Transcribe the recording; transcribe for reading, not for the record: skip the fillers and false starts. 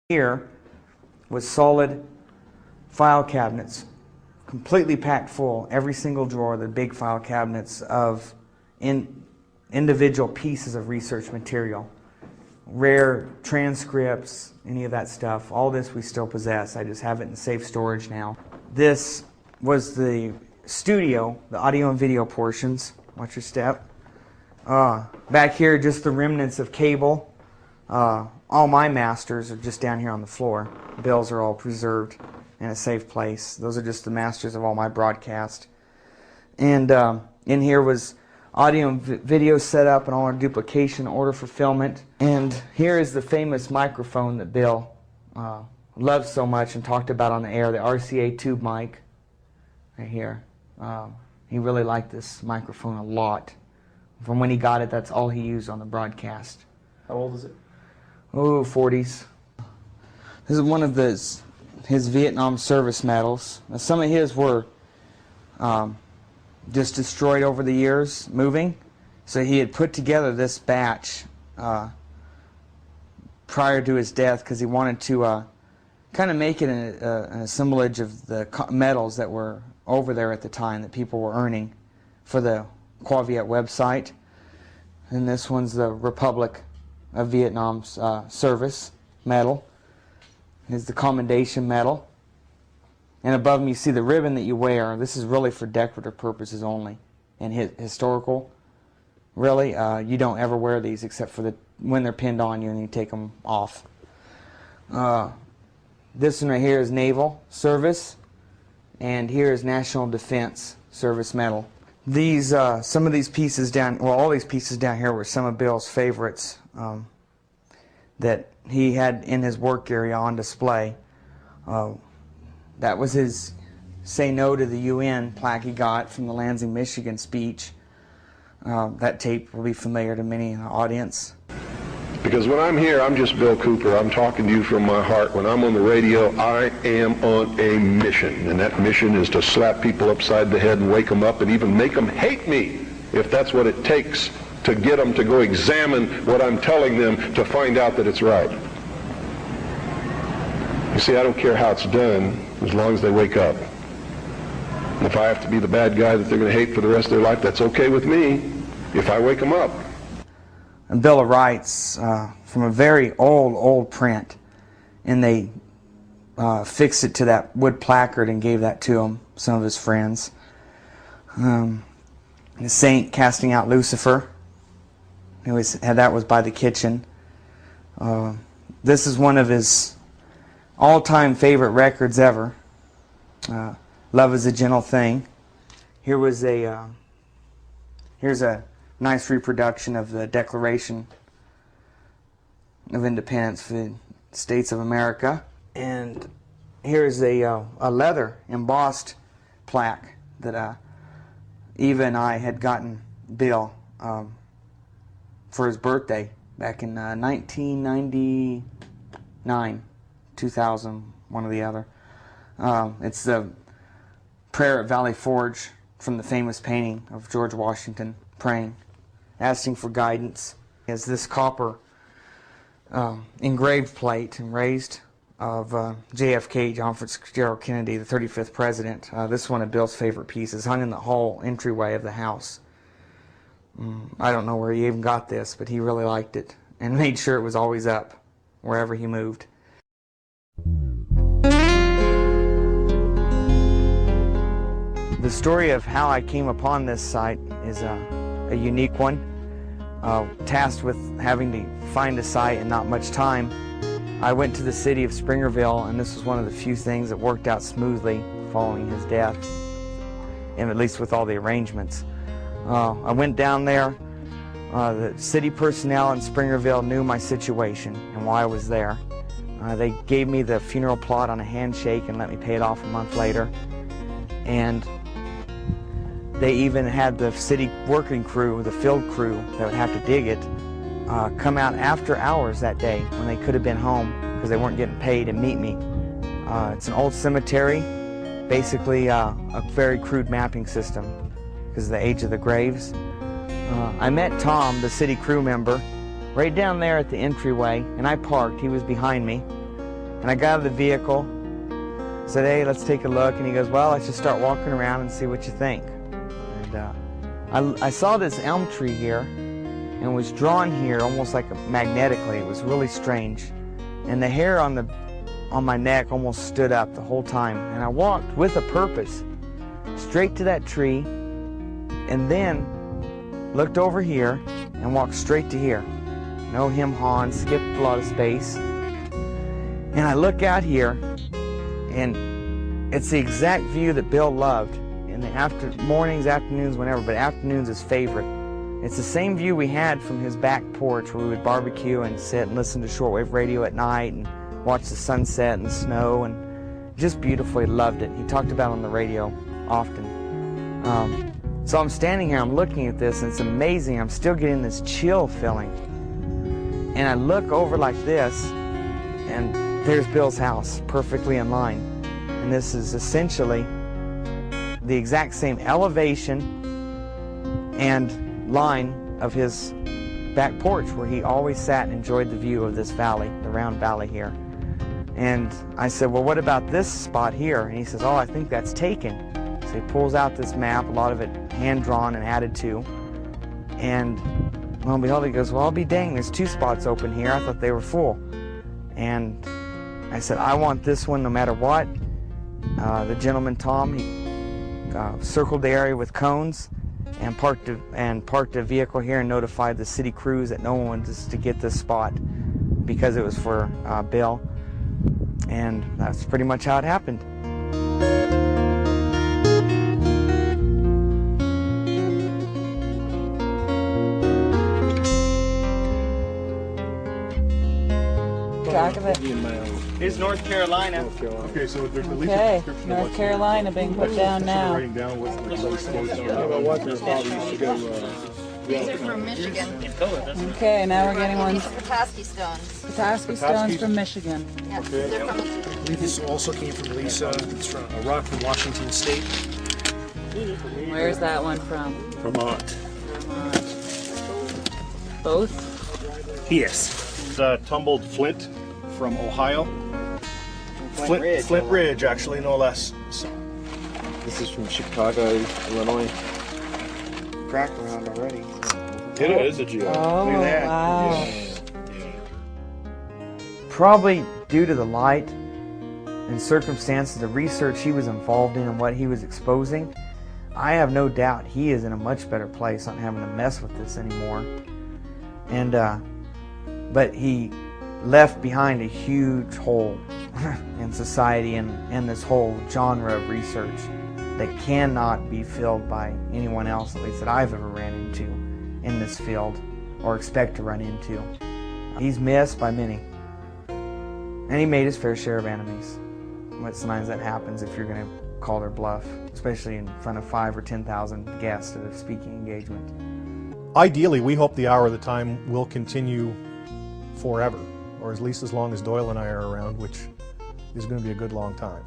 Here was solid file cabinets, completely packed full, every single drawer, the big file cabinets of individual pieces of research material, rare transcripts, any of that stuff. All this we still possess. I just have it in safe storage now. This was the studio, the audio and video portions. Watch your step. Back here, just the remnants of cable. All my masters are just down here on the floor. Bills are all preserved in a safe place. Those are just the masters of all my broadcast. And in here was audio and video setup and all our duplication, order fulfillment. And here is the famous microphone that Bill loved so much and talked about on the air, the RCA tube mic, right here. He really liked this microphone a lot. From when he got it, that's all he used on the broadcast. How old is it? Oh, 40s. This is one of his Vietnam service medals. Now, some of his were just destroyed over the years, moving. So he had put together this batch prior to his death because he wanted to kind of make it an assemblage of the medals that were over there at the time that people were earning for the Qua Viet website. And this one's the Republic of Vietnam's service medal. Here's the commendation medal. And above them you see the ribbon that you wear. This is really for decorative purposes only. And historical, really, you don't ever wear these except for when they're pinned on you and you take them off. This one right here is Naval Service. And here is National Defense Service Medal. These, some of these pieces down, well, all these pieces down here were some of Bill's favorites that he had in his work area on display. That was his Say No to the UN plaque he got from the Lansing, Michigan speech. That tape will be familiar to many in the audience. Because when I'm here, I'm just Bill Cooper. I'm talking to you from my heart. When I'm on the radio, I am on a mission. And that mission is to slap people upside the head and wake them up and even make them hate me, if that's what it takes to get them to go examine what I'm telling them to find out that it's right. You see, I don't care how it's done as long as they wake up. And if I have to be the bad guy that they're going to hate for the rest of their life, that's okay with me if I wake them up. And Bill of Rights from a very old print, and they fixed it to that wood placard and gave that to him, some of his friends. The Saint casting out Lucifer. That was by the kitchen. This is one of his all-time favorite records ever. Love is a Gentle Thing. Here's a nice reproduction of the Declaration of Independence for the States of America. And here's a leather embossed plaque that Eva and I had gotten Bill for his birthday back in 1999, 2000, one or the other. It's the prayer at Valley Forge from the famous painting of George Washington praying, asking for guidance. Is this copper engraved plate and raised of JFK, John Fitzgerald Kennedy, the 35th president. This is one of Bill's favorite pieces, hung in the hall entryway of the house. I don't know where he even got this, but he really liked it and made sure it was always up wherever he moved. The story of how I came upon this site is a unique one. Tasked with having to find a site and not much time, I went to the city of Springerville, and this was one of the few things that worked out smoothly following his death, and at least with all the arrangements. I went down there. The city personnel in Springerville knew my situation and why I was there. They gave me the funeral plot on a handshake and let me pay it off a month later. And they even had the city working crew, the field crew that would have to dig it, come out after hours that day when they could have been home because they weren't getting paid and meet me. It's an old cemetery, basically a very crude mapping system because of the age of the graves. I met Tom, the city crew member, right down there at the entryway, and I parked. He was behind me. And I got out of the vehicle, said, hey, let's take a look. And he goes, well, let's just start walking around and see what you think. And I saw this elm tree here and was drawn here almost like magnetically. It was really strange. And the hair on my neck almost stood up the whole time. And I walked with a purpose straight to that tree and then looked over here and walked straight to here. No hem-haw, skipped a lot of space. And I look out here, and it's the exact view that Bill loved in the mornings, afternoons, whenever, but afternoons his favorite. It's the same view we had from his back porch where we would barbecue and sit and listen to shortwave radio at night and watch the sunset and the snow, and just beautifully loved it. He talked about it on the radio often. So I'm standing here, I'm looking at this, and it's amazing. I'm still getting this chill feeling. And I look over like this, and there's Bill's house, perfectly in line. And this is essentially the exact same elevation and line of his back porch where he always sat and enjoyed the view of this valley, the round valley here. And I said, well, what about this spot here? And he says, oh, I think that's taken. So he pulls out this map, a lot of it hand-drawn and added to. And lo and behold, he goes, well, I'll be dang, there's 2 spots open here. I thought they were full. And I said, I want this one no matter what. The gentleman, Tom, he circled the area with cones and parked a vehicle here and notified the city crews that no one was to get this spot because it was for Bill. And that's pretty much how it happened. Track of it. It's North Carolina. Okay, so there's at least Okay, North Carolina being put down now. writing down what's the These are from Michigan. Okay, now we're getting ones. Petoskey stones. Petoskey stones from Michigan. Yeah, they're from I believe this also came from Lisa. It's from a rock from Washington State. Where's that one from? Vermont. Vermont. Both? Yes. Tumbled flint from Ohio. Flint Ridge, actually, no less. So. This is from Chicago, Illinois. Crack around already. It is a geo. Oh, Look at that. wow. Probably due to the light and circumstances, the research he was involved in and what he was exposing, I have no doubt he is in a much better place, not having to mess with this anymore. And but he left behind a huge hole in society and this whole genre of research that cannot be filled by anyone else, at least that I've ever ran into in this field or expect to run into. He's missed by many. And he made his fair share of enemies. But sometimes that happens if you're going to call their bluff, especially in front of 5,000 or 10,000 guests at a speaking engagement. Ideally, we hope the Hour of the Time will continue forever, or at least as long as Doyle and I are around, which is going to be a good long time.